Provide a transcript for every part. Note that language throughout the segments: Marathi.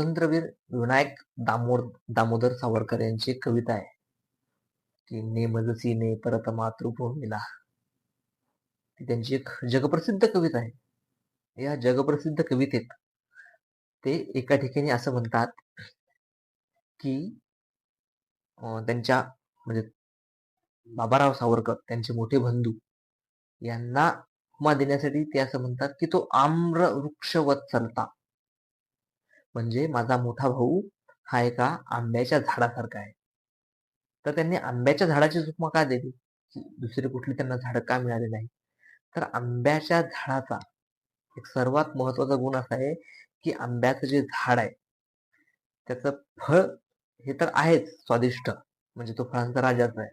स्वातंत्र्यवीर विनायक दामोदर सावरकर यांची एक कविता आहे की "नेमजसी ने परत मातृभूमीला". ती त्यांची एक जगप्रसिद्ध कविता आहे. या जगप्रसिद्ध कवितेत ते एका ठिकाणी असं म्हणतात की त्यांच्या म्हणजे बाबाराव सावरकर त्यांचे मोठे बंधू यांना उपमा देण्यासाठी ते असं म्हणतात की तो आम्र वृक्ष वत्सलता, म्हणजे माझा मोठा भाऊ हा एका आंब्याच्या झाडासारखा आहे. तर त्यांनी आंब्याच्या झाडाची उपमा का दिली, की दुसरी कुठली त्यांना झाडं का मिळाली नाही? तर आंब्याच्या झाडाचा एक सर्वात महत्वाचा गुण असा आहे की आंब्याचं जे झाड आहे त्याचं फळ हे तर आहेच स्वादिष्ट, म्हणजे तो फळांचा राजाच आहे.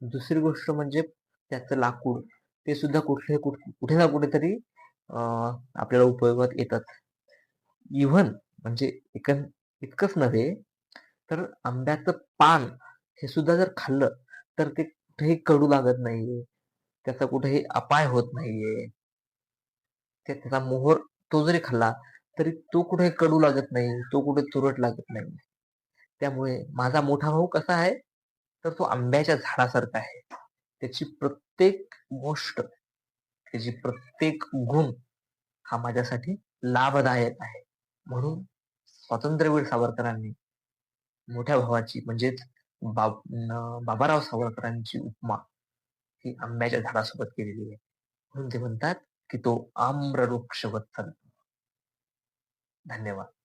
दुसरी गोष्ट म्हणजे त्याचं लाकूड, ते सुद्धा कुठे ना कुठेतरी आपल्याला उपयोगात येतात. इव्हन म्हणजे इतकंच नव्हे, तर आंब्याचं पान हे सुद्धा जर खाल्लं तर ते कुठेही कडू लागत नाहीये, त्याचा कुठेही अपाय होत नाहीये. त्याचा मोहर तो जरी खाल्ला तरी तो कुठे कडू लागत नाही, तो कुठे तुरट लागत नाही. त्यामुळे माझा मोठा भाऊ कसा आहे, तर तो आंब्याच्या झाडासारखा आहे. त्याची प्रत्येक गोष्ट, त्याची प्रत्येक गुण हा माझ्यासाठी लाभदायक आहे. म्हणून स्वातंत्र्यवीर सावरकरांनी मोठ्या भावाची म्हणजेच बाबाराव सावरकरांची उपमा ही आंब्याच्या झाडासोबत केलेली आहे. म्हणून ते म्हणतात की तो आम्रवृक्ष वत्सल. धन्यवाद.